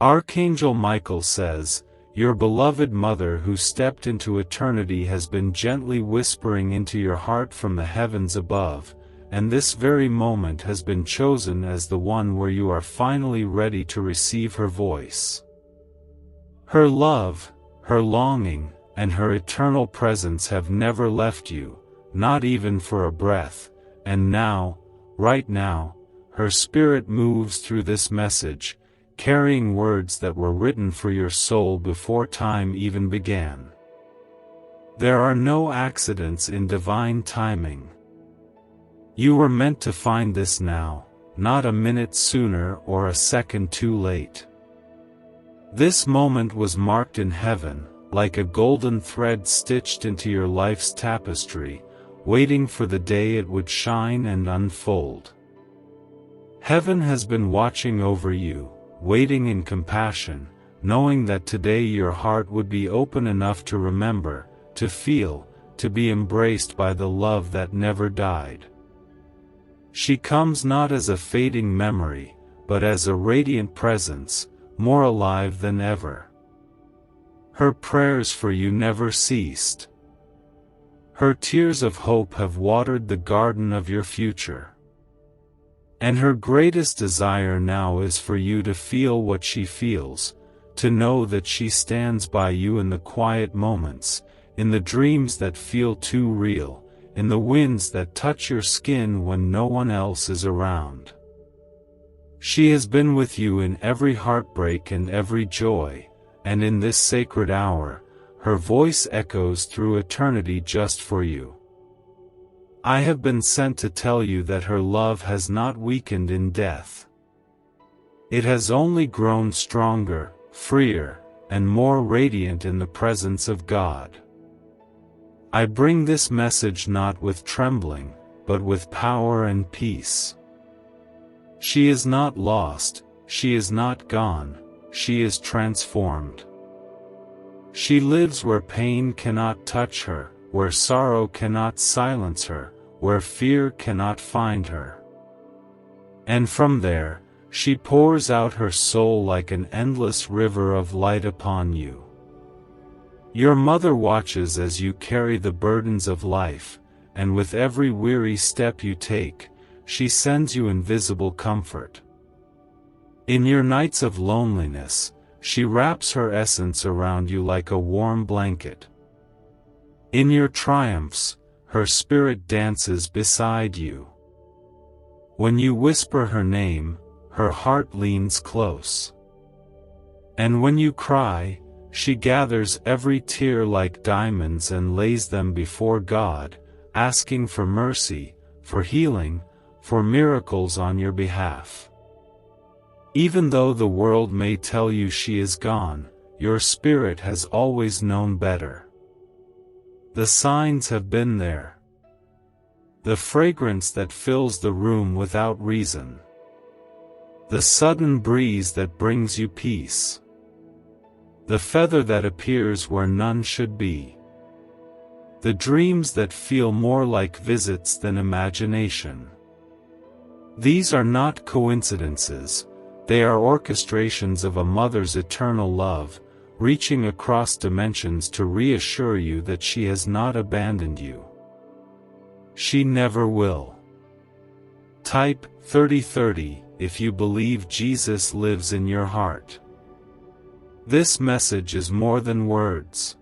Archangel Michael says, "Your beloved mother who stepped into eternity has been gently whispering into your heart from the heavens above, and this very moment has been chosen as the one where you are finally ready to receive her voice. Her love, her longing, and her eternal presence have never left you, not even for a breath, and now, right now, her spirit moves through this message, carrying words that were written for your soul before time even began. There are no accidents in divine timing. You were meant to find this now, not a minute sooner or a second too late. This moment was marked in heaven, like a golden thread stitched into your life's tapestry, waiting for the day it would shine and unfold. Heaven has been watching over you, waiting in compassion, knowing that today your heart would be open enough to remember, to feel, to be embraced by the love that never died. She comes not as a fading memory, but as a radiant presence, more alive than ever. Her prayers for you never ceased. Her tears of hope have watered the garden of your future. And her greatest desire now is for you to feel what she feels, to know that she stands by you in the quiet moments, in the dreams that feel too real, in the winds that touch your skin when no one else is around. She has been with you in every heartbreak and every joy, and in this sacred hour, her voice echoes through eternity just for you. I have been sent to tell you that her love has not weakened in death. It has only grown stronger, freer, and more radiant in the presence of God. I bring this message not with trembling, but with power and peace. She is not lost, she is not gone, she is transformed. She lives where pain cannot touch her, where sorrow cannot silence her, where fear cannot find her. And from there, she pours out her soul like an endless river of light upon you. Your mother watches as you carry the burdens of life, and with every weary step you take, she sends you invisible comfort. In your nights of loneliness, she wraps her essence around you like a warm blanket. In your triumphs, her spirit dances beside you. When you whisper her name, her heart leans close. And when you cry, she gathers every tear like diamonds and lays them before God, asking for mercy, for healing, for miracles on your behalf. Even though the world may tell you she is gone, your spirit has always known better. The signs have been there. The fragrance that fills the room without reason. The sudden breeze that brings you peace. The feather that appears where none should be. The dreams that feel more like visits than imagination. These are not coincidences, they are orchestrations of a mother's eternal love, reaching across dimensions to reassure you that she has not abandoned you. She never will. Type 3030 if you believe Jesus lives in your heart. This message is more than words.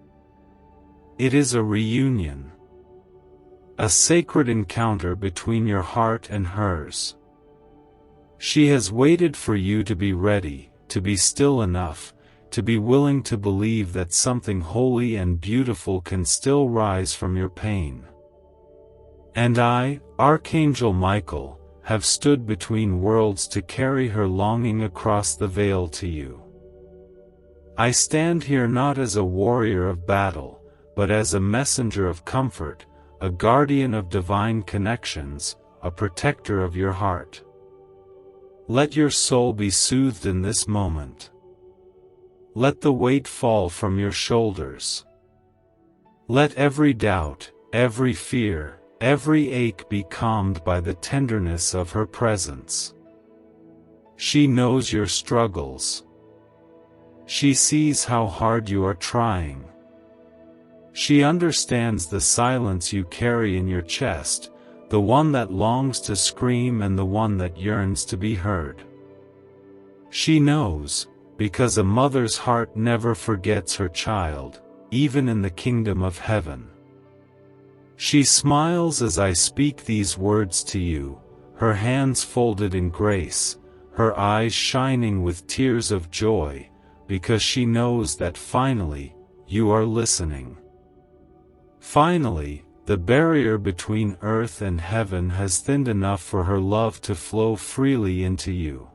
It is a reunion. A sacred encounter between your heart and hers. She has waited for you to be ready, to be still enough, to be willing to believe that something holy and beautiful can still rise from your pain. And I, Archangel Michael, have stood between worlds to carry her longing across the veil to you. I stand here not as a warrior of battle, but as a messenger of comfort, a guardian of divine connections, a protector of your heart. Let your soul be soothed in this moment. Let the weight fall from your shoulders. Let every doubt, every fear, every ache be calmed by the tenderness of her presence. She knows your struggles. She sees how hard you are trying. She understands the silence you carry in your chest, the one that longs to scream and the one that yearns to be heard. She knows, because a mother's heart never forgets her child, even in the kingdom of heaven. She smiles as I speak these words to you, her hands folded in grace, her eyes shining with tears of joy, because she knows that finally, you are listening. Finally, the barrier between earth and heaven has thinned enough for her love to flow freely into you.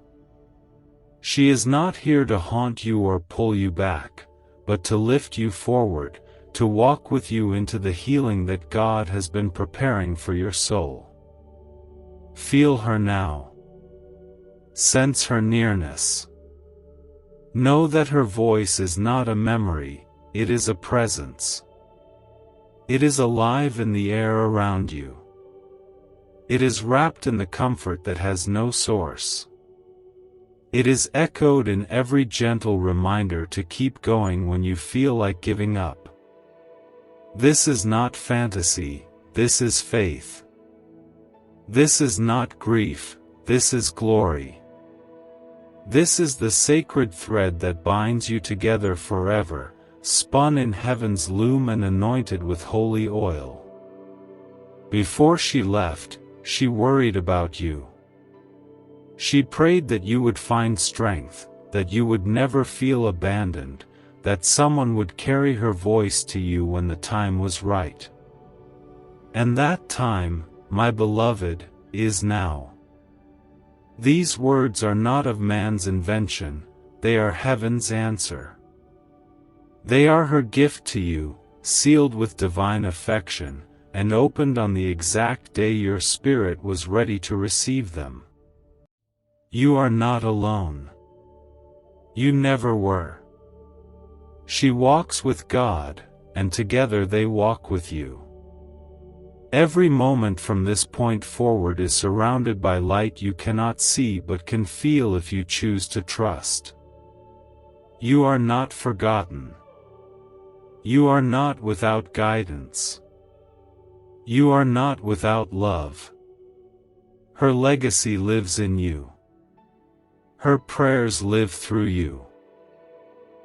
She is not here to haunt you or pull you back, but to lift you forward, to walk with you into the healing that God has been preparing for your soul. Feel her now. Sense her nearness. Know that her voice is not a memory, it is a presence. It is alive in the air around you. It is wrapped in the comfort that has no source. It is echoed in every gentle reminder to keep going when you feel like giving up. This is not fantasy, this is faith. This is not grief, this is glory. This is the sacred thread that binds you together forever, spun in heaven's loom and anointed with holy oil. Before she left, she worried about you. She prayed that you would find strength, that you would never feel abandoned, that someone would carry her voice to you when the time was right. And that time, my beloved, is now. These words are not of man's invention, they are heaven's answer. They are her gift to you, sealed with divine affection, and opened on the exact day your spirit was ready to receive them. You are not alone. You never were. She walks with God, and together they walk with you. Every moment from this point forward is surrounded by light you cannot see but can feel if you choose to trust. You are not forgotten. You are not without guidance. You are not without love. Her legacy lives in you. Her prayers live through you.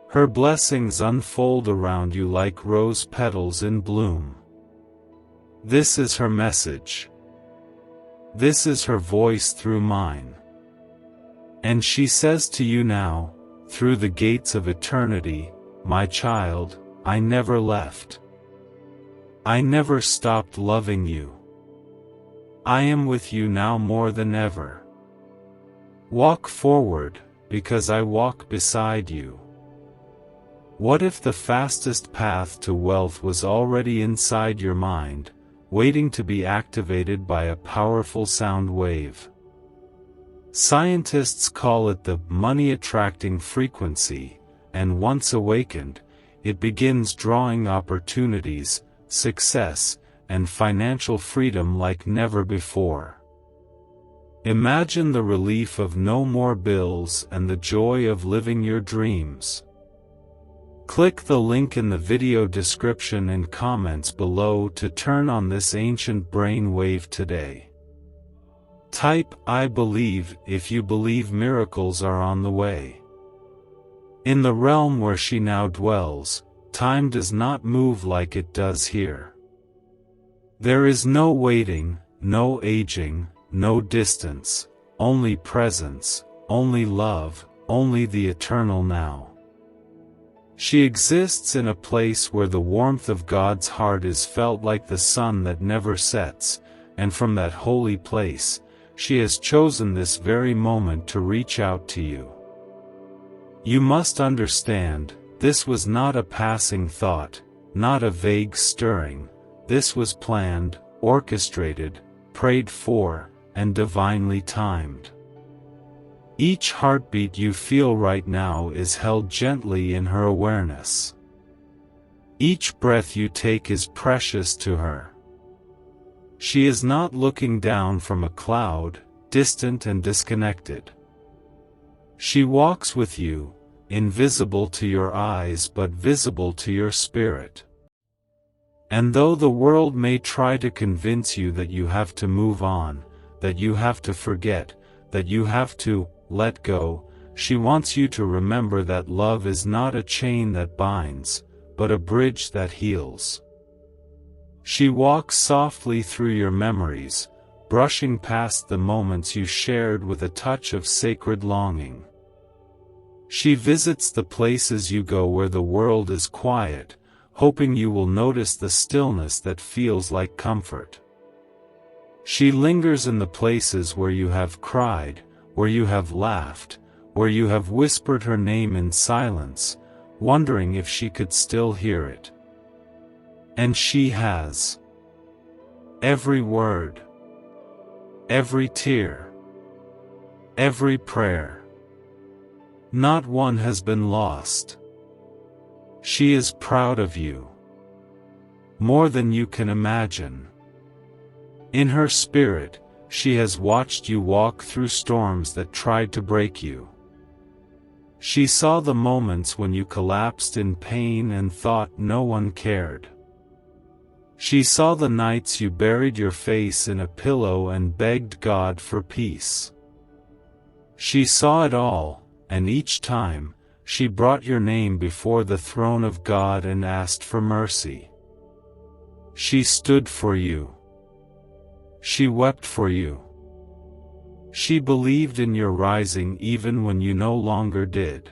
Her blessings unfold around you like rose petals in bloom. This is her message. This is her voice through mine. And she says to you now, through the gates of eternity, my child, I never left. I never stopped loving you. I am with you now more than ever. Walk forward, because I walk beside you. What if the fastest path to wealth was already inside your mind, waiting to be activated by a powerful sound wave? Scientists call it the money-attracting frequency, and once awakened, it begins drawing opportunities, success, and financial freedom like never before. Imagine the relief of no more bills and the joy of living your dreams. Click the link in the video description and comments below to turn on this ancient brain wave today. Type "I believe" if you believe miracles are on the way. In the realm where she now dwells, time does not move like it does here. There is no waiting, no aging, no distance, only presence, only love, only the eternal now. She exists in a place where the warmth of God's heart is felt like the sun that never sets, and from that holy place, she has chosen this very moment to reach out to you. You must understand, this was not a passing thought, not a vague stirring, this was planned, orchestrated, prayed for, and divinely timed. Each heartbeat you feel right now is held gently in her awareness. Each breath you take is precious to her. She is not looking down from a cloud, distant and disconnected. She walks with you, invisible to your eyes but visible to your spirit. And though the world may try to convince you that you have to move on, that you have to forget, that you have to let go, she wants you to remember that love is not a chain that binds, but a bridge that heals. She walks softly through your memories, brushing past the moments you shared with a touch of sacred longing. She visits the places you go where the world is quiet, hoping you will notice the stillness that feels like comfort. She lingers in the places where you have cried, where you have laughed, where you have whispered her name in silence, wondering if she could still hear it. And she has. Every word, every tear, every prayer. Not one has been lost. She is proud of you. More than you can imagine. In her spirit, she has watched you walk through storms that tried to break you. She saw the moments when you collapsed in pain and thought no one cared. She saw the nights you buried your face in a pillow and begged God for peace. She saw it all, and each time, she brought your name before the throne of God and asked for mercy. She stood for you. She wept for you. She believed in your rising even when you no longer did.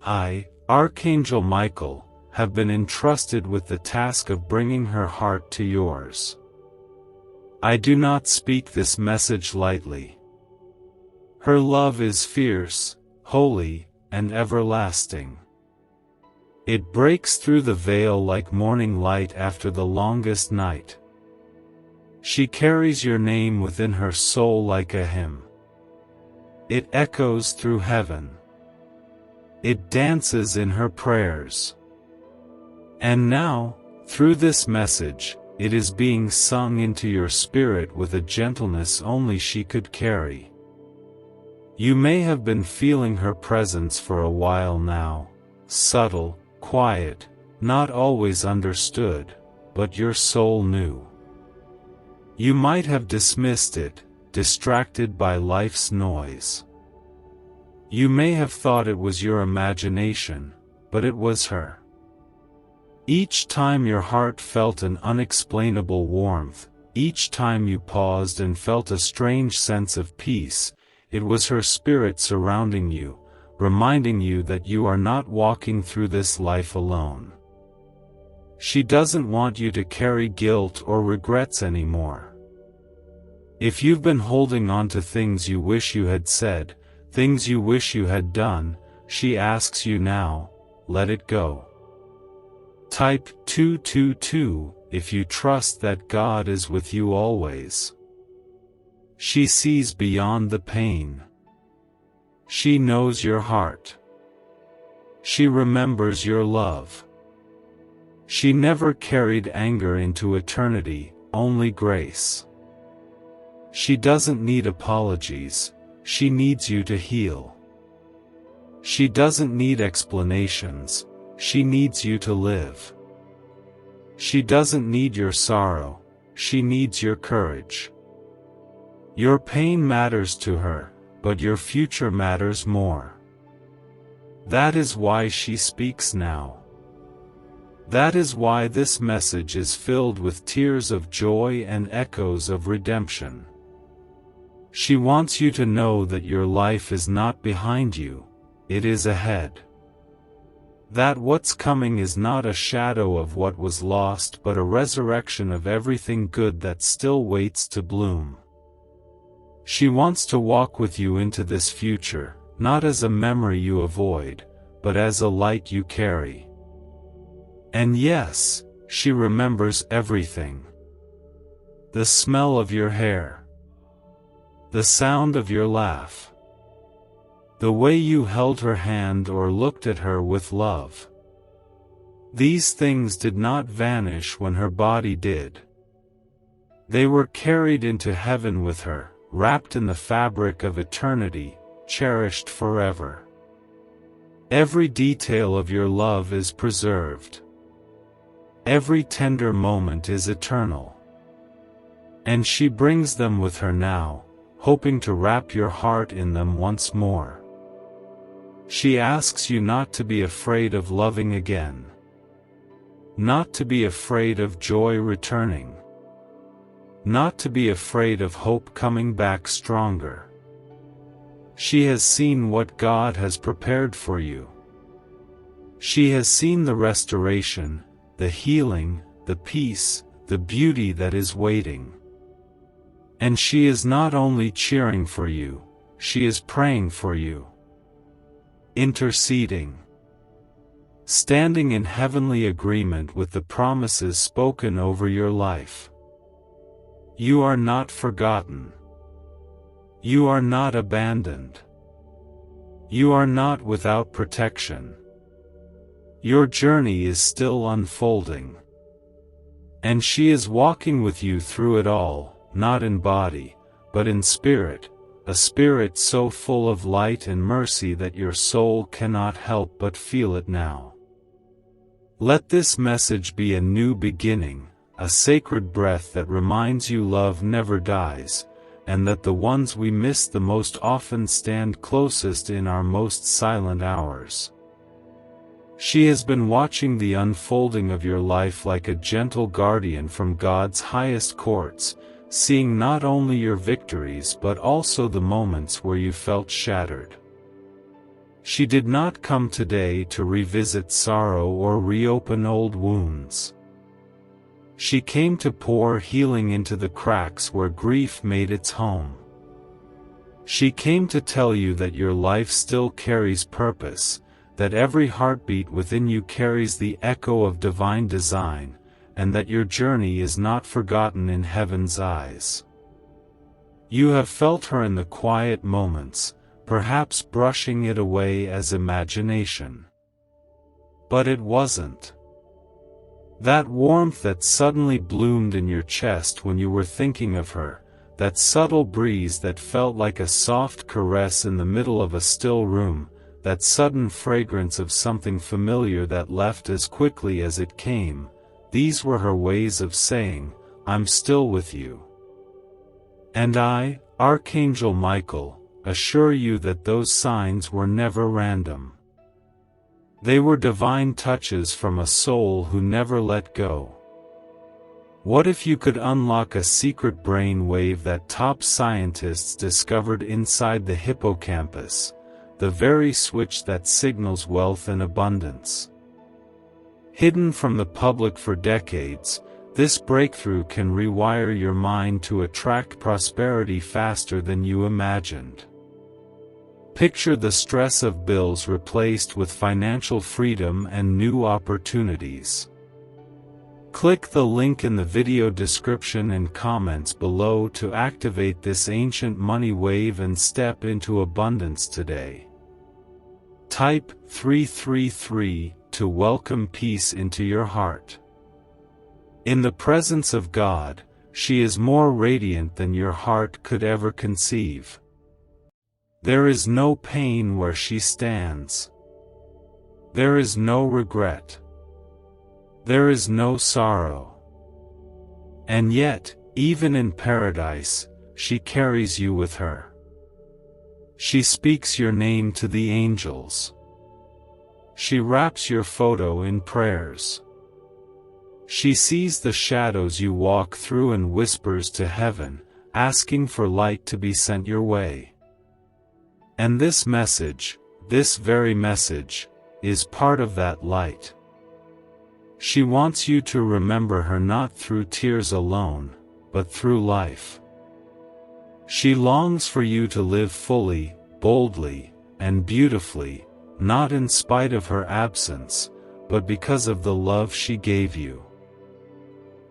I, Archangel Michael, have been entrusted with the task of bringing her heart to yours. I do not speak this message lightly. Her love is fierce, holy, and everlasting. It breaks through the veil like morning light after the longest night. She carries your name within her soul like a hymn. It echoes through heaven. It dances in her prayers. And now, through this message, it is being sung into your spirit with a gentleness only she could carry. You may have been feeling her presence for a while now, subtle, quiet, not always understood, but your soul knew. You might have dismissed it, distracted by life's noise. You may have thought it was your imagination, but it was her. Each time your heart felt an unexplainable warmth, each time you paused and felt a strange sense of peace, it was her spirit surrounding you, reminding you that you are not walking through this life alone. She doesn't want you to carry guilt or regrets anymore. If you've been holding on to things you wish you had said, things you wish you had done, she asks you now, let it go. Type 222 if you trust that God is with you always. She sees beyond the pain. She knows your heart. She remembers your love. She never carried anger into eternity, only grace. She doesn't need apologies, she needs you to heal. She doesn't need explanations, she needs you to live. She doesn't need your sorrow, she needs your courage. Your pain matters to her, but your future matters more. That is why she speaks now. That is why this message is filled with tears of joy and echoes of redemption. She wants you to know that your life is not behind you, it is ahead. That what's coming is not a shadow of what was lost but a resurrection of everything good that still waits to bloom. She wants to walk with you into this future, not as a memory you avoid, but as a light you carry. And yes, she remembers everything. The smell of your hair. The sound of your laugh. The way you held her hand or looked at her with love. These things did not vanish when her body did. They were carried into heaven with her, wrapped in the fabric of eternity, cherished forever. Every detail of your love is preserved. Every tender moment is eternal. And she brings them with her now, hoping to wrap your heart in them once more. She asks you not to be afraid of loving again. Not to be afraid of joy returning. Not to be afraid of hope coming back stronger. She has seen what God has prepared for you. She has seen the restoration, the healing, the peace, the beauty that is waiting. And she is not only cheering for you, she is praying for you. Interceding. Standing in heavenly agreement with the promises spoken over your life. You are not forgotten. You are not abandoned. You are not without protection. Your journey is still unfolding. And she is walking with you through it all, not in body, but in spirit, a spirit so full of light and mercy that your soul cannot help but feel it now. Let this message be a new beginning, a sacred breath that reminds you love never dies, and that the ones we miss the most often stand closest in our most silent hours. She has been watching the unfolding of your life like a gentle guardian from God's highest courts, seeing not only your victories but also the moments where you felt shattered. She did not come today to revisit sorrow or reopen old wounds. She came to pour healing into the cracks where grief made its home. She came to tell you that your life still carries purpose, that every heartbeat within you carries the echo of divine design, and that your journey is not forgotten in heaven's eyes. You have felt her in the quiet moments, perhaps brushing it away as imagination. But it wasn't. That warmth that suddenly bloomed in your chest when you were thinking of her, that subtle breeze that felt like a soft caress in the middle of a still room, that sudden fragrance of something familiar that left as quickly as it came, these were her ways of saying, "I'm still with you." And I, Archangel Michael, assure you that those signs were never random. They were divine touches from a soul who never let go. What if you could unlock a secret brain wave that top scientists discovered inside the hippocampus, the very switch that signals wealth and abundance? Hidden from the public for decades, this breakthrough can rewire your mind to attract prosperity faster than you imagined. Picture the stress of bills replaced with financial freedom and new opportunities. Click the link in the video description and comments below to activate this ancient money wave and step into abundance today. Type 333 to welcome peace into your heart. In the presence of God, she is more radiant than your heart could ever conceive. There is no pain where she stands. There is no regret. There is no sorrow. And yet, even in paradise, she carries you with her. She speaks your name to the angels. She wraps your photo in prayers. She sees the shadows you walk through and whispers to heaven, asking for light to be sent your way. And this message, this very message, is part of that light. She wants you to remember her not through tears alone, but through life. She longs for you to live fully, boldly, and beautifully, not in spite of her absence, but because of the love she gave you.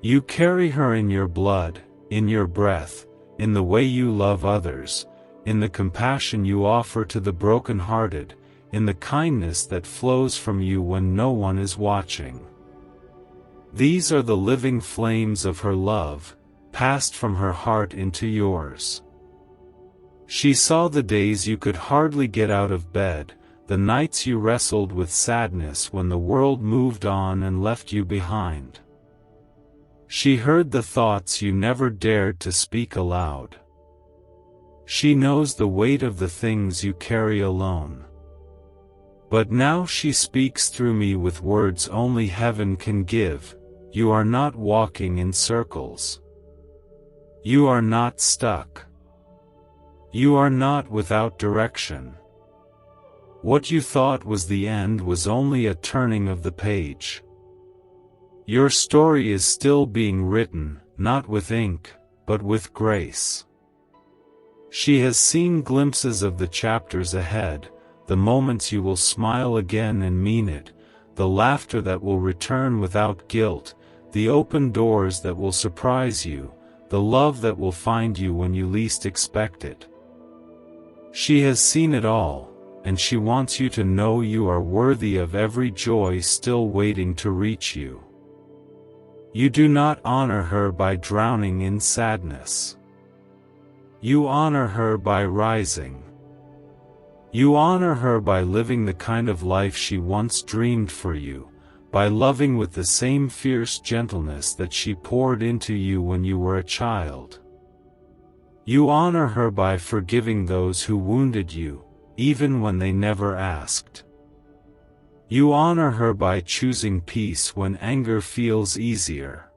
You carry her in your blood, in your breath, in the way you love others, in the compassion you offer to the broken-hearted, in the kindness that flows from you when no one is watching. These are the living flames of her love, passed from her heart into yours. She saw the days you could hardly get out of bed, the nights you wrestled with sadness when the world moved on and left you behind. She heard the thoughts you never dared to speak aloud. She knows the weight of the things you carry alone. But now she speaks through me with words only heaven can give. You are not walking in circles. You are not stuck. You are not without direction. What you thought was the end was only a turning of the page. Your story is still being written, not with ink, but with grace. She has seen glimpses of the chapters ahead, the moments you will smile again and mean it, the laughter that will return without guilt, the open doors that will surprise you, the love that will find you when you least expect it. She has seen it all, and she wants you to know you are worthy of every joy still waiting to reach you. You do not honor her by drowning in sadness. You honor her by rising. You honor her by living the kind of life she once dreamed for you, by loving with the same fierce gentleness that she poured into you when you were a child. You honor her by forgiving those who wounded you, even when they never asked. You honor her by choosing peace when anger feels easier.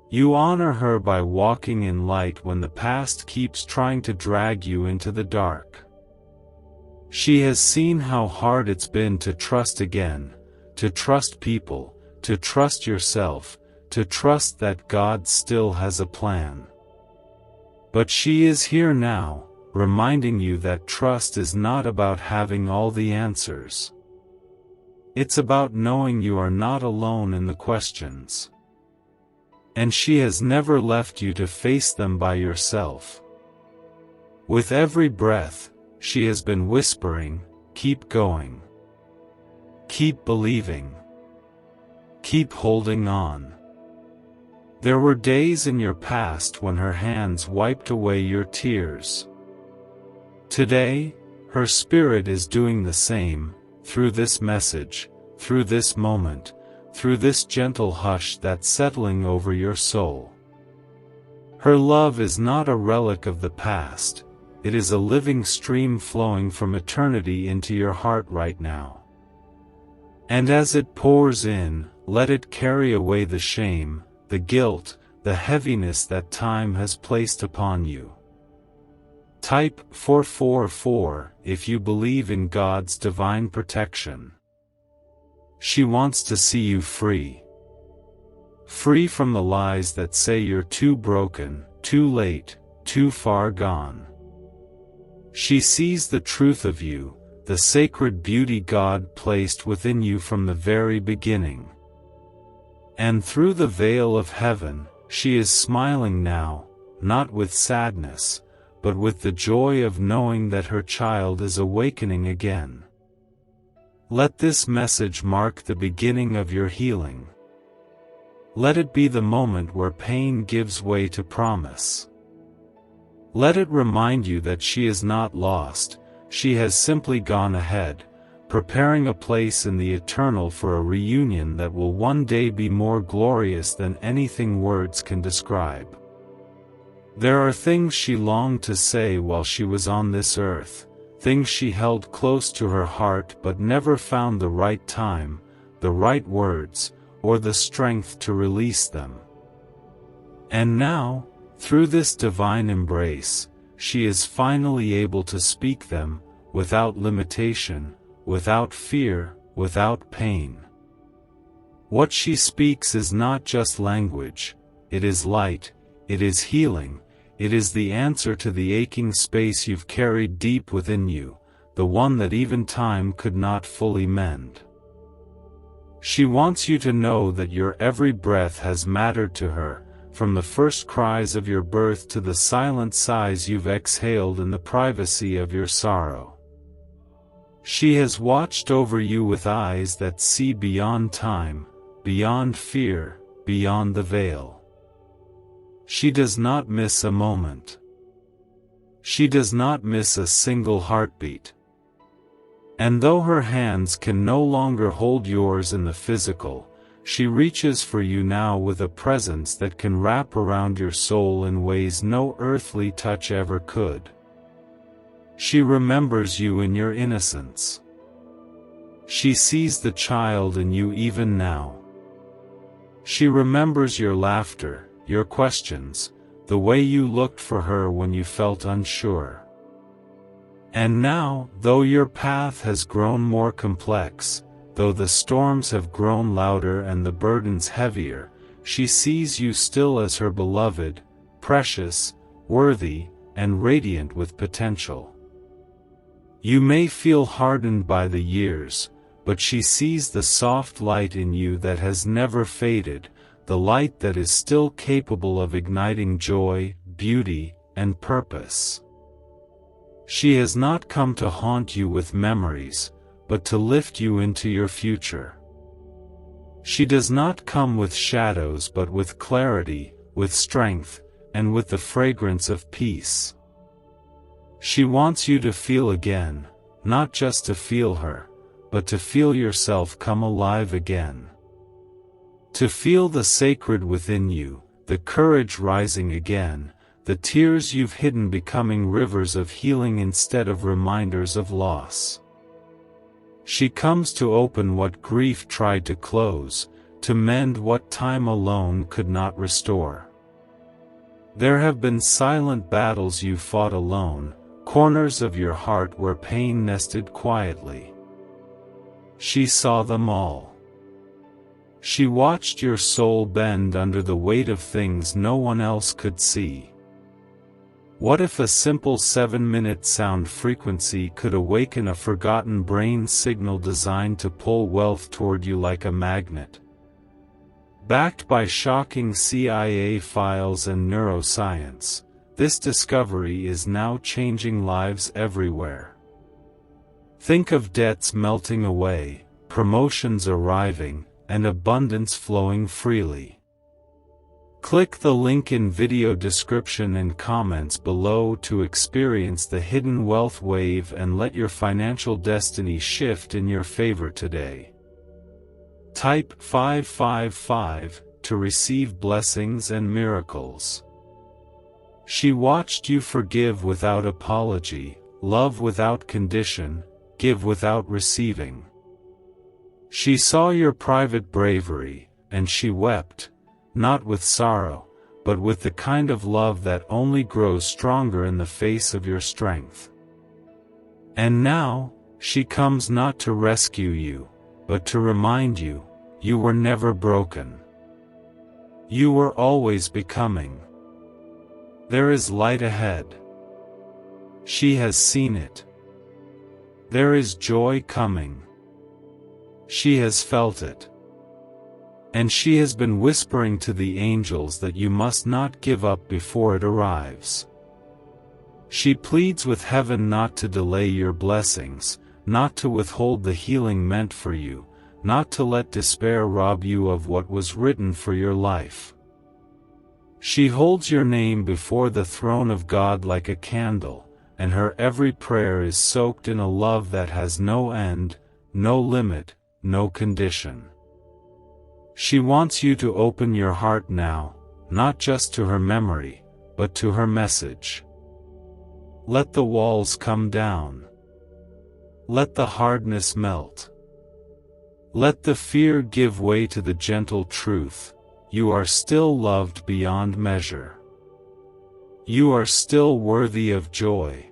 You honor her by walking in light when the past keeps trying to drag you into the dark. She has seen how hard it's been to trust again, to trust people, to trust yourself, to trust that God still has a plan. But she is here now, reminding you that trust is not about having all the answers. It's about knowing you are not alone in the questions. And she has never left you to face them by yourself. With every breath, she has been whispering, keep going. Keep believing. Keep holding on. There were days in your past when her hands wiped away your tears. Today, her spirit is doing the same, through this message, through this moment, through this gentle hush that's settling over your soul. Her love is not a relic of the past, it is a living stream flowing from eternity into your heart right now. And as it pours in, let it carry away the shame, the guilt, the heaviness that time has placed upon you. Type 444 if you believe in God's divine protection. She wants to see you free. Free from the lies that say you're too broken, too late, too far gone. She sees the truth of you, the sacred beauty God placed within you from the very beginning. And through the veil of heaven, she is smiling now, not with sadness, but with the joy of knowing that her child is awakening again. Let this message mark the beginning of your healing. Let it be the moment where pain gives way to promise. Let it remind you that she is not lost, she has simply gone ahead, preparing a place in the eternal for a reunion that will one day be more glorious than anything words can describe. There are things she longed to say while she was on this earth, things she held close to her heart but never found the right time, the right words, or the strength to release them. And now, through this divine embrace, she is finally able to speak them, without limitation, without fear, without pain. What she speaks is not just language, it is light, it is healing, it is the answer to the aching space you've carried deep within you, the one that even time could not fully mend. She wants you to know that your every breath has mattered to her, from the first cries of your birth to the silent sighs you've exhaled in the privacy of your sorrow. She has watched over you with eyes that see beyond time, beyond fear, beyond the veil. She does not miss a moment. She does not miss a single heartbeat. And though her hands can no longer hold yours in the physical, she reaches for you now with a presence that can wrap around your soul in ways no earthly touch ever could. She remembers you in your innocence. She sees the child in you even now. She remembers your laughter, your questions, the way you looked for her when you felt unsure. And now, though your path has grown more complex, though the storms have grown louder and the burdens heavier, she sees you still as her beloved, precious, worthy, and radiant with potential. You may feel hardened by the years, but she sees the soft light in you that has never faded, the light that is still capable of igniting joy, beauty, and purpose. She has not come to haunt you with memories, but to lift you into your future. She does not come with shadows but with clarity, with strength, and with the fragrance of peace. She wants you to feel again, not just to feel her, but to feel yourself come alive again. To feel the sacred within you, the courage rising again, the tears you've hidden becoming rivers of healing instead of reminders of loss. She comes to open what grief tried to close, to mend what time alone could not restore. There have been silent battles you fought alone, corners of your heart where pain nested quietly. She saw them all. She watched your soul bend under the weight of things no one else could see. What if a simple 7-minute sound frequency could awaken a forgotten brain signal designed to pull wealth toward you like a magnet? Backed by shocking CIA files and neuroscience, this discovery is now changing lives everywhere. Think of debts melting away, promotions arriving, and abundance flowing freely. Click the link in video description and comments below to experience the hidden wealth wave and let your financial destiny shift in your favor today. Type 555 to receive blessings and miracles. She watched you forgive without apology, love without condition, give without receiving. She saw your private bravery, and she wept, not with sorrow, but with the kind of love that only grows stronger in the face of your strength. And now, she comes not to rescue you, but to remind you, you were never broken. You were always becoming. There is light ahead. She has seen it. There is joy coming. She has felt it. And she has been whispering to the angels that you must not give up before it arrives. She pleads with heaven not to delay your blessings, not to withhold the healing meant for you, not to let despair rob you of what was written for your life. She holds your name before the throne of God like a candle, and her every prayer is soaked in a love that has no end, no limit, no condition. She wants you to open your heart now, not just to her memory, but to her message. Let the walls come down. Let the hardness melt. Let the fear give way to the gentle truth. You are still loved beyond measure. You are still worthy of joy.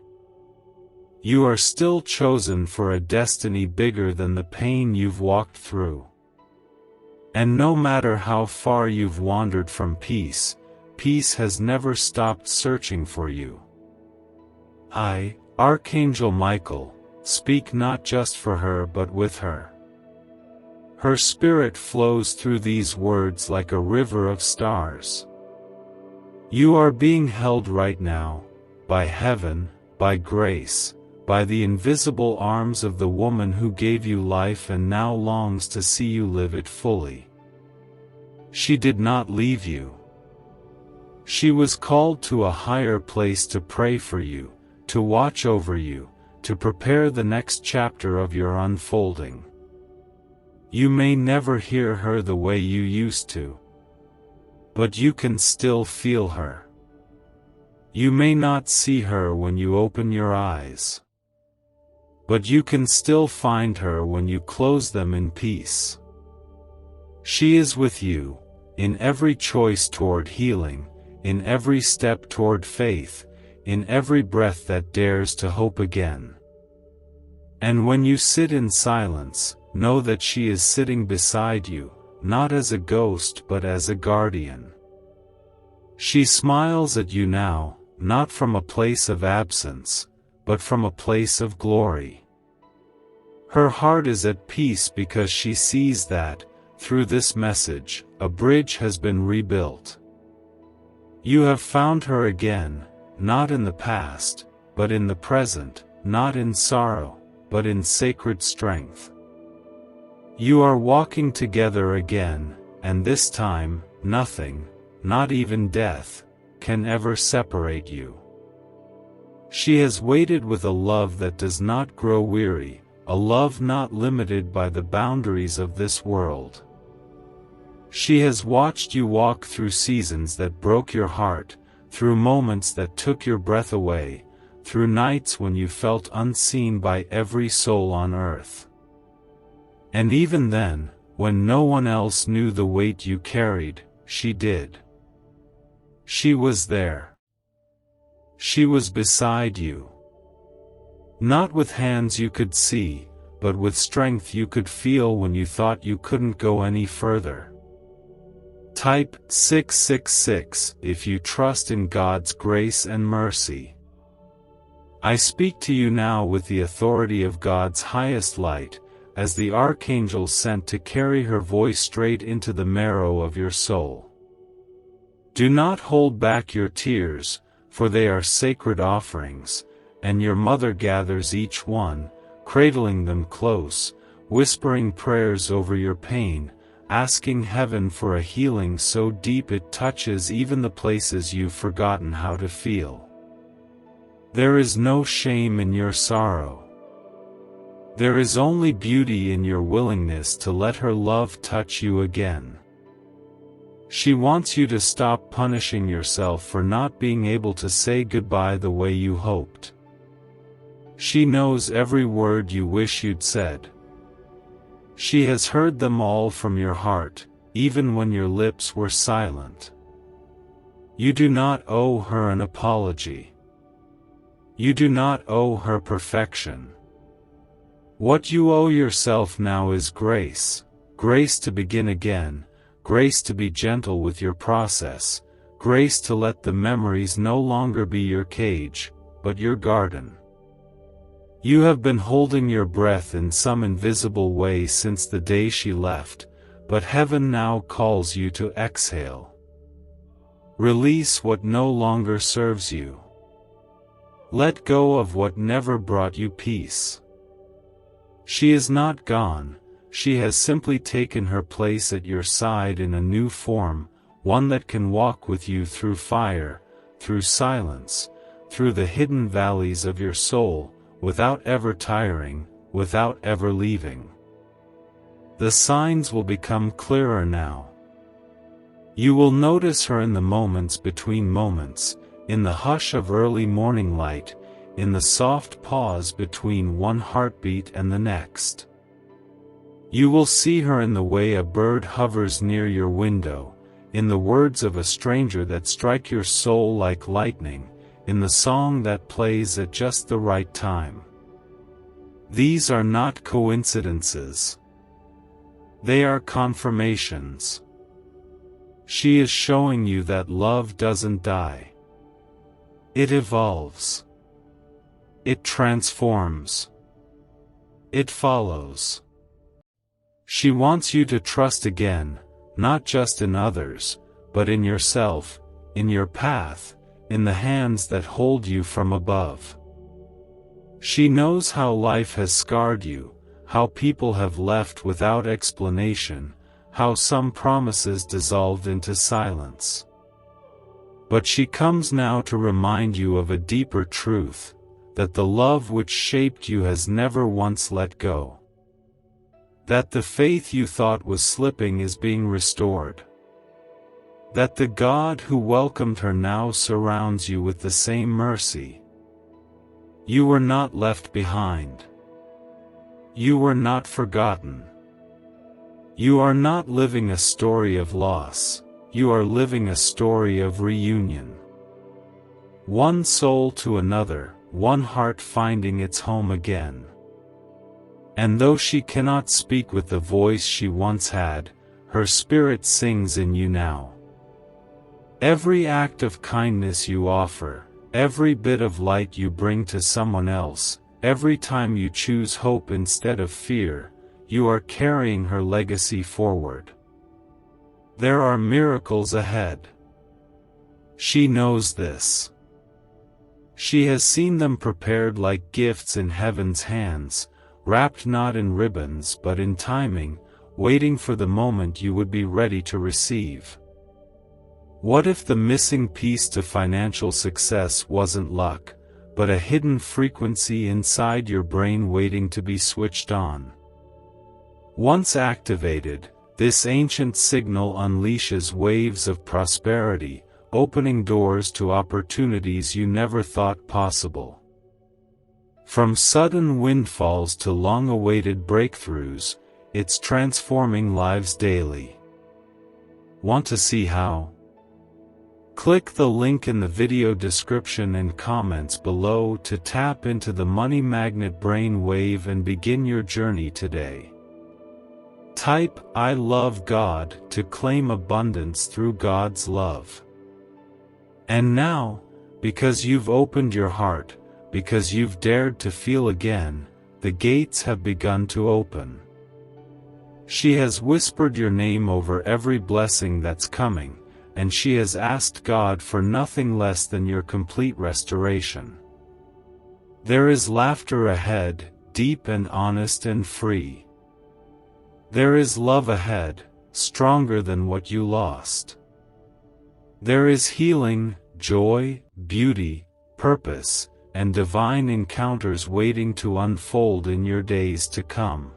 You are still chosen for a destiny bigger than the pain you've walked through. And no matter how far you've wandered from peace, peace has never stopped searching for you. I, Archangel Michael, speak not just for her but with her. Her spirit flows through these words like a river of stars. You are being held right now, by heaven, by grace, by the invisible arms of the woman who gave you life and now longs to see you live it fully. She did not leave you. She was called to a higher place to pray for you, to watch over you, to prepare the next chapter of your unfolding. You may never hear her the way you used to, but you can still feel her. You may not see her when you open your eyes, but you can still find her when you close them in peace. She is with you, in every choice toward healing, in every step toward faith, in every breath that dares to hope again. And when you sit in silence, know that she is sitting beside you, not as a ghost but as a guardian. She smiles at you now, not from a place of absence, but from a place of glory. Her heart is at peace because she sees that, through this message, a bridge has been rebuilt. You have found her again, not in the past, but in the present, not in sorrow, but in sacred strength. You are walking together again, and this time, nothing, not even death, can ever separate you. She has waited with a love that does not grow weary, a love not limited by the boundaries of this world. She has watched you walk through seasons that broke your heart, through moments that took your breath away, through nights when you felt unseen by every soul on earth. And even then, when no one else knew the weight you carried, she did. She was there. She was beside you. Not with hands you could see, but with strength you could feel when you thought you couldn't go any further. Type 666 if you trust in God's grace and mercy. I speak to you now with the authority of God's highest light, as the Archangel sent to carry her voice straight into the marrow of your soul. Do not hold back your tears, for they are sacred offerings, and your mother gathers each one, cradling them close, whispering prayers over your pain, asking heaven for a healing so deep it touches even the places you've forgotten how to feel. There is no shame in your sorrow. There is only beauty in your willingness to let her love touch you again. She wants you to stop punishing yourself for not being able to say goodbye the way you hoped. She knows every word you wish you'd said. She has heard them all from your heart, even when your lips were silent. You do not owe her an apology. You do not owe her perfection. What you owe yourself now is grace, grace to begin again, grace to be gentle with your process, grace to let the memories no longer be your cage, but your garden. You have been holding your breath in some invisible way since the day she left, but heaven now calls you to exhale. Release what no longer serves you. Let go of what never brought you peace. She is not gone, she has simply taken her place at your side in a new form, one that can walk with you through fire, through silence, through the hidden valleys of your soul, without ever tiring, without ever leaving. The signs will become clearer now. You will notice her in the moments between moments, in the hush of early morning light, in the soft pause between one heartbeat and the next. You will see her in the way a bird hovers near your window, in the words of a stranger that strike your soul like lightning, in the song that plays at just the right time. These are not coincidences. They are confirmations. She is showing you that love doesn't die. It evolves. It transforms. It follows. She wants you to trust again, not just in others, but in yourself, in your path, in the hands that hold you from above. She knows how life has scarred you, how people have left without explanation, how some promises dissolved into silence. But she comes now to remind you of a deeper truth, that the love which shaped you has never once let go. That the faith you thought was slipping is being restored. That the God who welcomed her now surrounds you with the same mercy. You were not left behind. You were not forgotten. You are not living a story of loss, you are living a story of reunion. One soul to another, one heart finding its home again. And though she cannot speak with the voice she once had, her spirit sings in you now. Every act of kindness you offer, every bit of light you bring to someone else, every time you choose hope instead of fear, you are carrying her legacy forward. There are miracles ahead. She knows this. She has seen them prepared like gifts in heaven's hands, wrapped not in ribbons but in timing, waiting for the moment you would be ready to receive. What if the missing piece to financial success wasn't luck, but a hidden frequency inside your brain waiting to be switched on? Once activated, this ancient signal unleashes waves of prosperity, opening doors to opportunities you never thought possible. From sudden windfalls to long-awaited breakthroughs, it's transforming lives daily. Want to see how? Click the link in the video description and comments below to tap into the Money Magnet brain wave and begin your journey today. Type "I love God" to claim abundance through God's love. And now, because you've opened your heart, because you've dared to feel again, the gates have begun to open. She has whispered your name over every blessing that's coming, and she has asked God for nothing less than your complete restoration. There is laughter ahead, deep and honest and free. There is love ahead, stronger than what you lost. There is healing, joy, beauty, purpose, and divine encounters waiting to unfold in your days to come.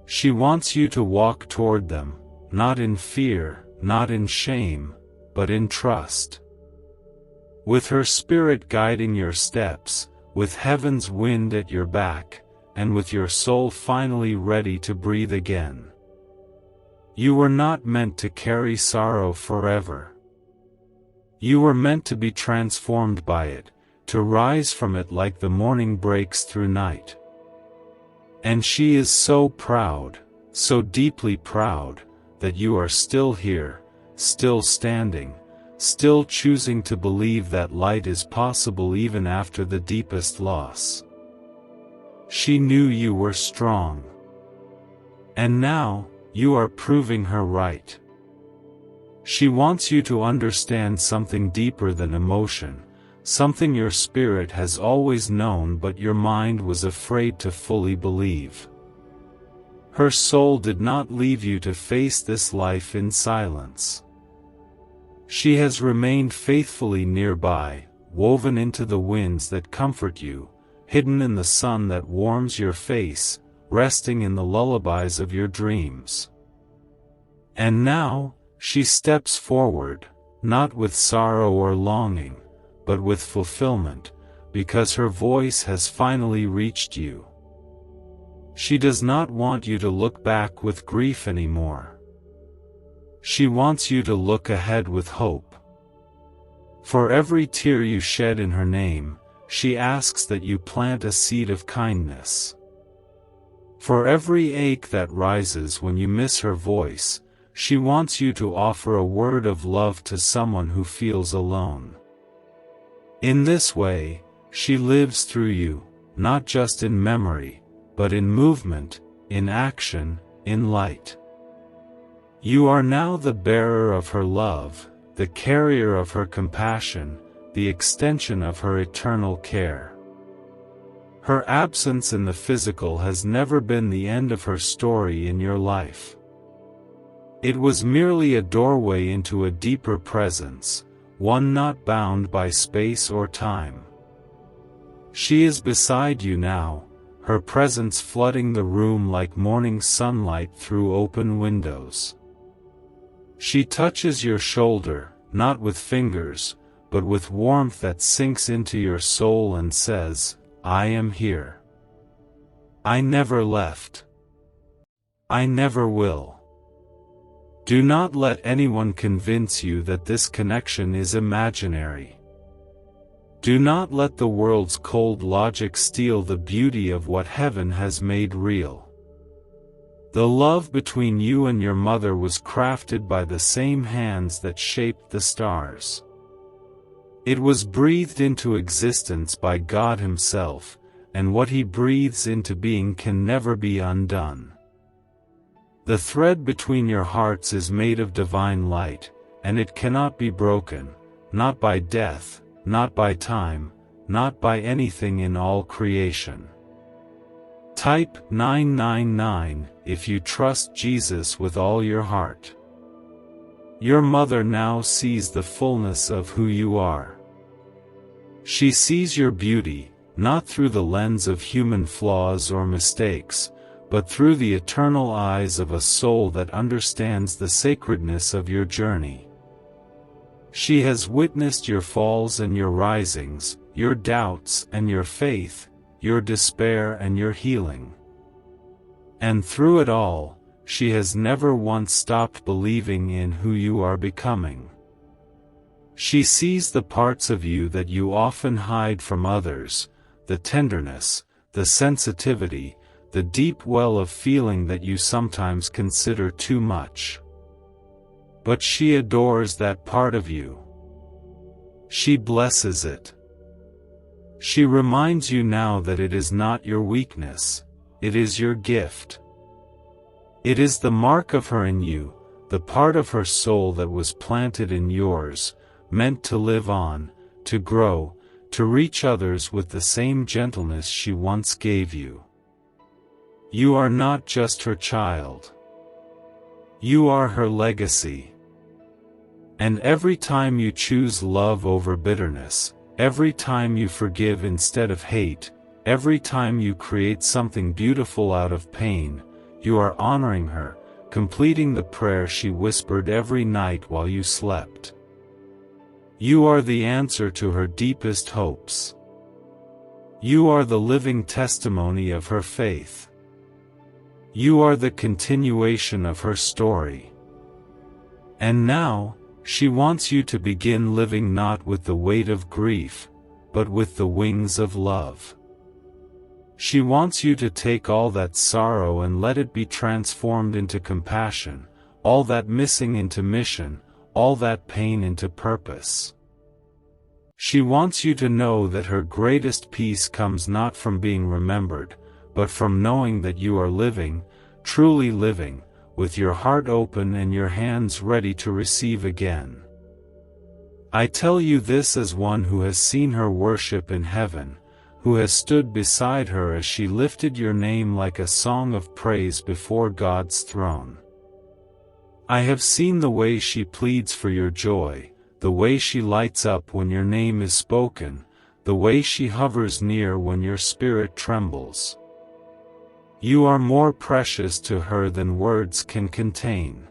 She wants you to walk toward them, not in fear, not in shame, but in trust. With her spirit guiding your steps, with heaven's wind at your back, and with your soul finally ready to breathe again. You were not meant to carry sorrow forever. You were meant to be transformed by it, to rise from it like the morning breaks through night. And she is so proud, so deeply proud, that you are still here, still standing, still choosing to believe that light is possible even after the deepest loss. She knew you were strong. And now, you are proving her right. She wants you to understand something deeper than emotion, something your spirit has always known but your mind was afraid to fully believe. Her soul did not leave you to face this life in silence. She has remained faithfully nearby, woven into the winds that comfort you, hidden in the sun that warms your face, resting in the lullabies of your dreams. And now, she steps forward, not with sorrow or longing, but with fulfillment, because her voice has finally reached you. She does not want you to look back with grief anymore. She wants you to look ahead with hope. For every tear you shed in her name, she asks that you plant a seed of kindness. For every ache that rises when you miss her voice, she wants you to offer a word of love to someone who feels alone. In this way, she lives through you, not just in memory, but in movement, in action, in light. You are now the bearer of her love, the carrier of her compassion, the extension of her eternal care. Her absence in the physical has never been the end of her story in your life. It was merely a doorway into a deeper presence, one not bound by space or time. She is beside you now, her presence flooding the room like morning sunlight through open windows. She touches your shoulder, not with fingers, but with warmth that sinks into your soul and says, "I am here. I never left. I never will." Do not let anyone convince you that this connection is imaginary. Do not let the world's cold logic steal the beauty of what heaven has made real. The love between you and your mother was crafted by the same hands that shaped the stars. It was breathed into existence by God Himself, and what He breathes into being can never be undone. The thread between your hearts is made of divine light, and it cannot be broken, not by death, not by time, not by anything in all creation. Type 999 if you trust Jesus with all your heart. Your mother now sees the fullness of who you are. She sees your beauty, not through the lens of human flaws or mistakes, but through the eternal eyes of a soul that understands the sacredness of your journey. She has witnessed your falls and your risings, your doubts and your faith, your despair and your healing. And through it all, she has never once stopped believing in who you are becoming. She sees the parts of you that you often hide from others, the tenderness, the sensitivity, the deep well of feeling that you sometimes consider too much. But she adores that part of you. She blesses it. She reminds you now that it is not your weakness, it is your gift. It is the mark of her in you, the part of her soul that was planted in yours, meant to live on, to grow, to reach others with the same gentleness she once gave you. You are not just her child. You are her legacy. And every time you choose love over bitterness, every time you forgive instead of hate, every time you create something beautiful out of pain, you are honoring her, completing the prayer she whispered every night while you slept. You are the answer to her deepest hopes. You are the living testimony of her faith. You are the continuation of her story. And now, she wants you to begin living not with the weight of grief, but with the wings of love. She wants you to take all that sorrow and let it be transformed into compassion, all that missing into mission, all that pain into purpose. She wants you to know that her greatest peace comes not from being remembered, but from knowing that you are living, truly living, with your heart open and your hands ready to receive again. I tell you this as one who has seen her worship in heaven, who has stood beside her as she lifted your name like a song of praise before God's throne. I have seen the way she pleads for your joy, the way she lights up when your name is spoken, the way she hovers near when your spirit trembles. You are more precious to her than words can contain.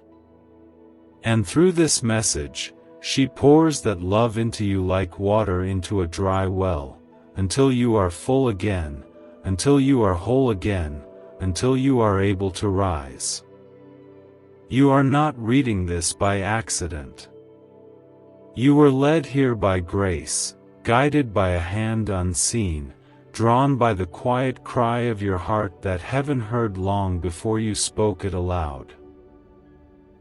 And through this message, she pours that love into you like water into a dry well, until you are full again, until you are whole again, until you are able to rise. You are not reading this by accident. You were led here by grace, guided by a hand unseen, drawn by the quiet cry of your heart that heaven heard long before you spoke it aloud.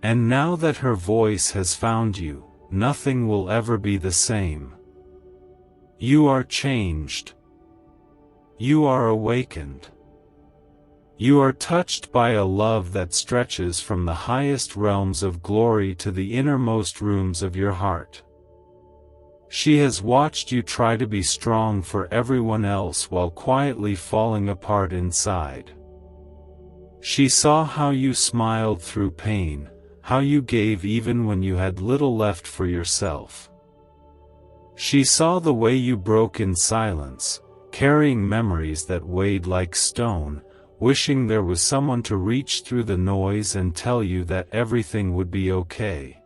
And now that her voice has found you, nothing will ever be the same. You are changed. You are awakened. You are touched by a love that stretches from the highest realms of glory to the innermost rooms of your heart. She has watched you try to be strong for everyone else while quietly falling apart inside. She saw how you smiled through pain, how you gave even when you had little left for yourself. She saw the way you broke in silence, carrying memories that weighed like stone, wishing there was someone to reach through the noise and tell you that everything would be okay.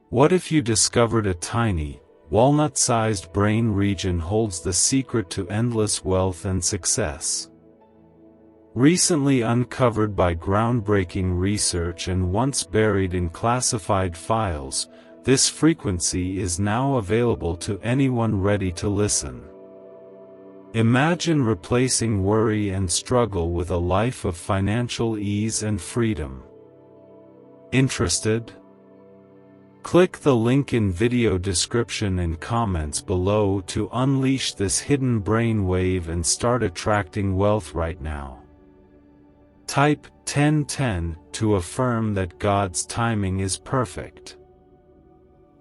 What if you discovered a tiny, walnut-sized brain region holds the secret to endless wealth and success? Recently uncovered by groundbreaking research and once buried in classified files, this frequency is now available to anyone ready to listen. Imagine replacing worry and struggle with a life of financial ease and freedom. Interested? Click the link in video description and comments below to unleash this hidden brainwave and start attracting wealth right now. Type 1010 to affirm that God's timing is perfect.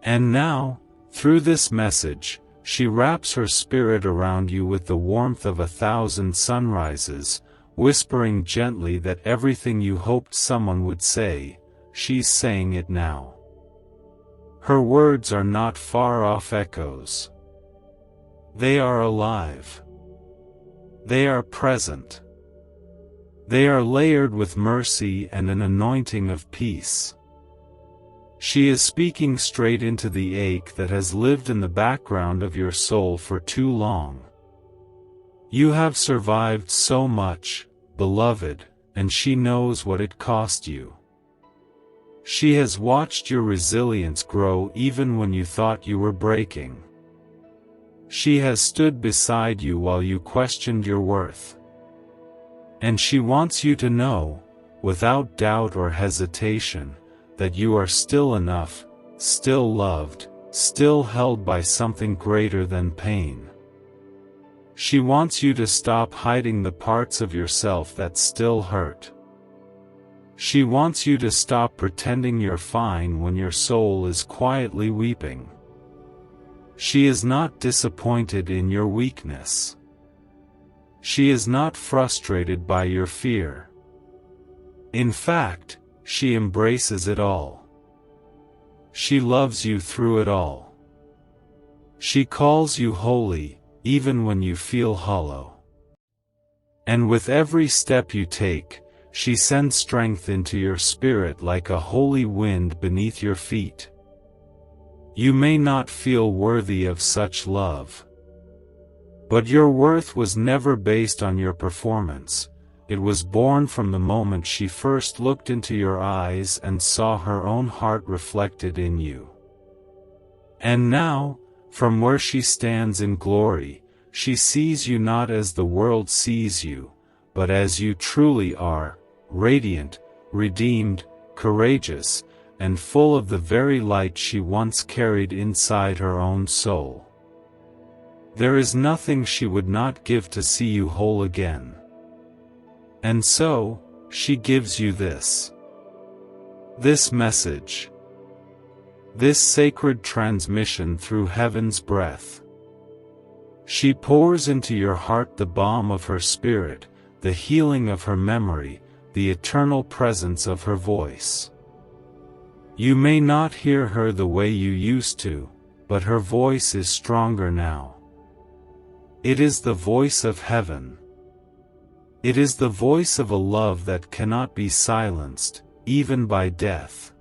And now, through this message, she wraps her spirit around you with the warmth of 1,000 sunrises, whispering gently that everything you hoped someone would say, she's saying it now. Her words are not far-off echoes. They are alive. They are present. They are layered with mercy and an anointing of peace. She is speaking straight into the ache that has lived in the background of your soul for too long. You have survived so much, beloved, and she knows what it cost you. She has watched your resilience grow even when you thought you were breaking. She has stood beside you while you questioned your worth. And she wants you to know, without doubt or hesitation, that you are still enough, still loved, still held by something greater than pain. She wants you to stop hiding the parts of yourself that still hurt. She wants you to stop pretending you're fine when your soul is quietly weeping. She is not disappointed in your weakness. She is not frustrated by your fear. In fact, she embraces it all. She loves you through it all. She calls you holy, even when you feel hollow. And with every step you take, she sends strength into your spirit like a holy wind beneath your feet. You may not feel worthy of such love. But your worth was never based on your performance. It was born from the moment she first looked into your eyes and saw her own heart reflected in you. And now, from where she stands in glory, she sees you not as the world sees you, but as you truly are, radiant, redeemed, courageous, and full of the very light she once carried inside her own soul. There is nothing she would not give to see you whole again. And so, she gives you this message. This sacred transmission through heaven's breath. She pours into your heart the balm of her spirit, the healing of her memory, the eternal presence of her voice. You may not hear her the way you used to, but her voice is stronger now. It is the voice of heaven. It is the voice of a love that cannot be silenced, even by death.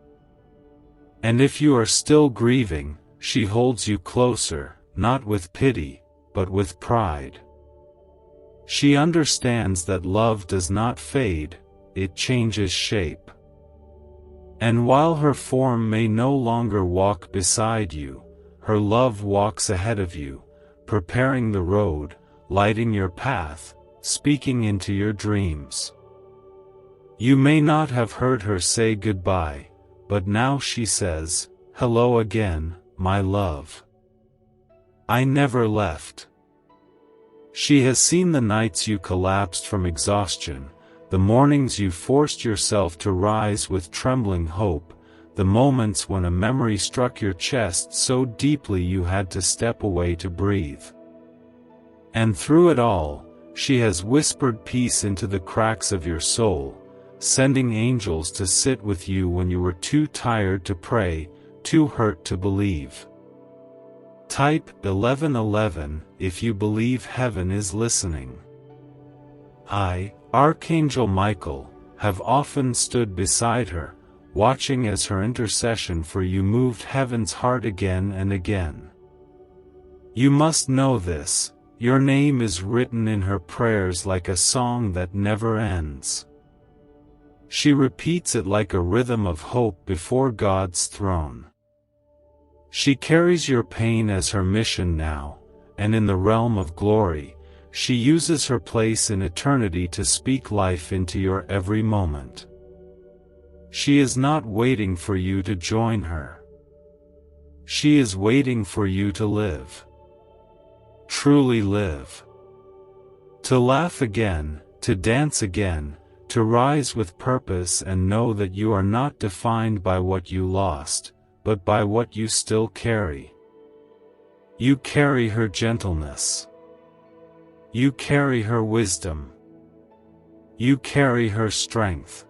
And if you are still grieving, she holds you closer, not with pity, but with pride. She understands that love does not fade, it changes shape. And while her form may no longer walk beside you, her love walks ahead of you, preparing the road, lighting your path, speaking into your dreams. You may not have heard her say goodbye, but now she says, "Hello again, my love. I never left." She has seen the nights you collapsed from exhaustion, the mornings you forced yourself to rise with trembling hope, the moments when a memory struck your chest so deeply you had to step away to breathe. And through it all, she has whispered peace into the cracks of your soul, sending angels to sit with you when you were too tired to pray, too hurt to believe. Type 1111 if you believe heaven is listening. I, Archangel Michael, have often stood beside her, watching as her intercession for you moved heaven's heart again and again. You must know this, your name is written in her prayers like a song that never ends. She repeats it like a rhythm of hope before God's throne. She carries your pain as her mission now, and in the realm of glory, she uses her place in eternity to speak life into your every moment. She is not waiting for you to join her. She is waiting for you to live. Truly live. To laugh again, to dance again, to rise with purpose and know that you are not defined by what you lost, but by what you still carry. You carry her gentleness. You carry her wisdom. You carry her strength.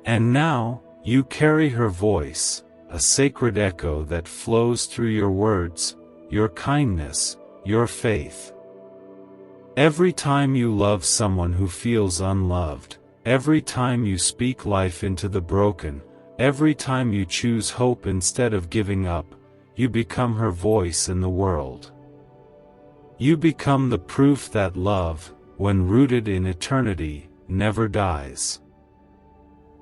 And now, you carry her voice, a sacred echo that flows through your words, your kindness, your faith. Every time you love someone who feels unloved, every time you speak life into the broken, every time you choose hope instead of giving up, you become her voice in the world. You become the proof that love, when rooted in eternity, never dies.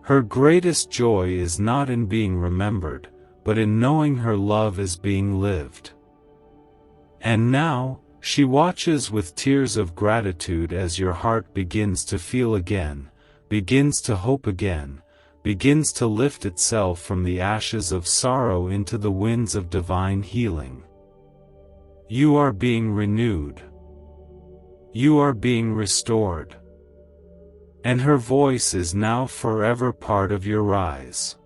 Her greatest joy is not in being remembered, but in knowing her love is being lived. And now, she watches with tears of gratitude as your heart begins to feel again, begins to hope again, begins to lift itself from the ashes of sorrow into the winds of divine healing. You are being renewed. You are being restored. And her voice is now forever part of your rise.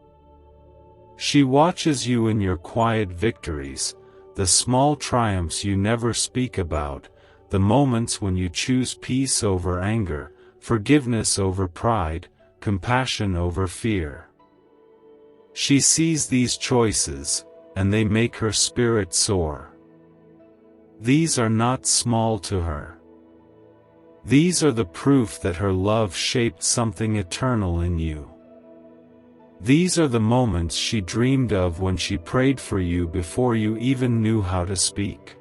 She watches you in your quiet victories, the small triumphs you never speak about, the moments when you choose peace over anger, forgiveness over pride, compassion over fear. She sees these choices, and they make her spirit soar. These are not small to her. These are the proof that her love shaped something eternal in you. These are the moments she dreamed of when she prayed for you before you even knew how to speak.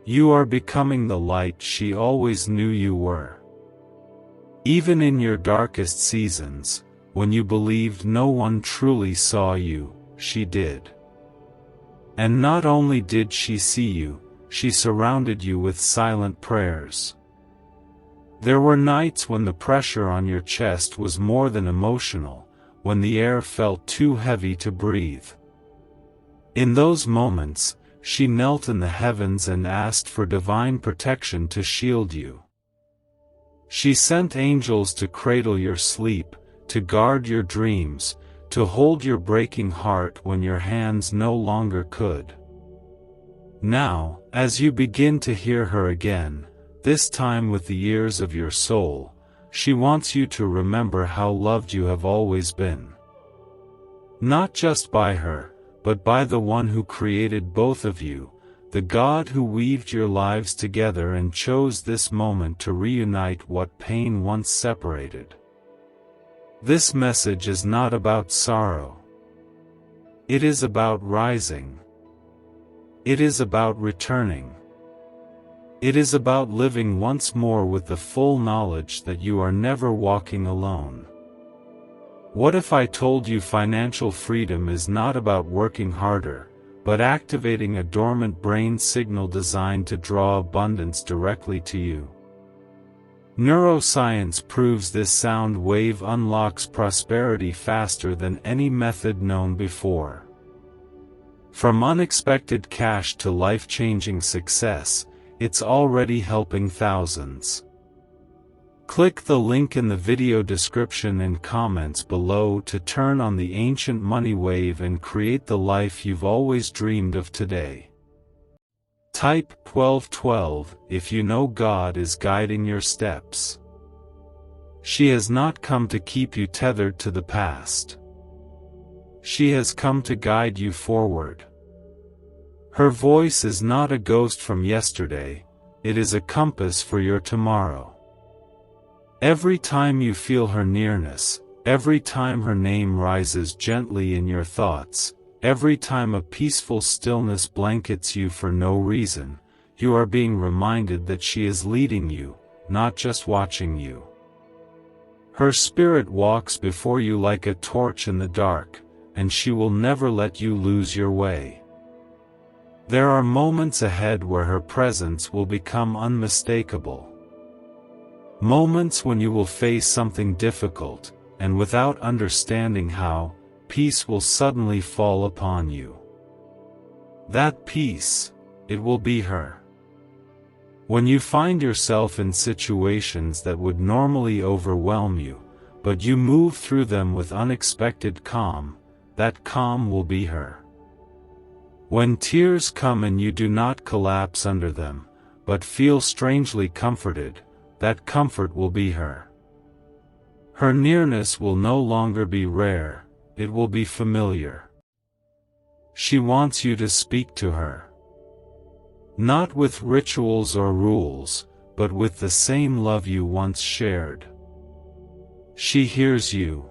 You are becoming the light she always knew you were. Even in your darkest seasons, when you believed no one truly saw you, she did. And not only did she see you, she surrounded you with silent prayers. There were nights when the pressure on your chest was more than emotional, when the air felt too heavy to breathe. In those moments, she knelt in the heavens and asked for divine protection to shield you. She sent angels to cradle your sleep, to guard your dreams, to hold your breaking heart when your hands no longer could. Now, as you begin to hear her again, this time with the ears of your soul, she wants you to remember how loved you have always been. Not just by her, but by the one who created both of you, the God who weaved your lives together and chose this moment to reunite what pain once separated. This message is not about sorrow. It is about rising. It is about returning. It is about living once more with the full knowledge that you are never walking alone. What if I told you financial freedom is not about working harder, but activating a dormant brain signal designed to draw abundance directly to you? Neuroscience proves this sound wave unlocks prosperity faster than any method known before. From unexpected cash to life-changing success, it's already helping thousands. Click the link in the video description and comments below to turn on the ancient money wave and create the life you've always dreamed of today. Type 1212 if you know God is guiding your steps. She has not come to keep you tethered to the past. She has come to guide you forward. Her voice is not a ghost from yesterday, it is a compass for your tomorrow. Every time you feel her nearness, every time her name rises gently in your thoughts, every time a peaceful stillness blankets you for no reason, you are being reminded that she is leading you, not just watching you. Her spirit walks before you like a torch in the dark, and she will never let you lose your way. There are moments ahead where her presence will become unmistakable. Moments when you will face something difficult, and without understanding how, peace will suddenly fall upon you. That peace, it will be her. When you find yourself in situations that would normally overwhelm you, but you move through them with unexpected calm, that calm will be her. When tears come and you do not collapse under them, but feel strangely comforted, that comfort will be her. Her nearness will no longer be rare, it will be familiar. She wants you to speak to her. Not with rituals or rules, but with the same love you once shared. She hears you.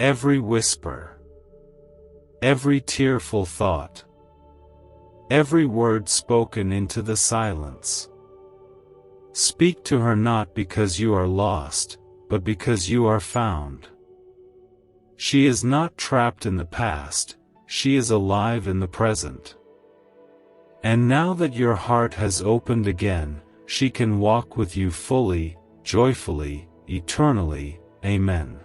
Every whisper. Every tearful thought. Every word spoken into the silence. Speak to her not because you are lost, but because you are found. She is not trapped in the past, she is alive in the present. And now that your heart has opened again, she can walk with you fully, joyfully, eternally. Amen.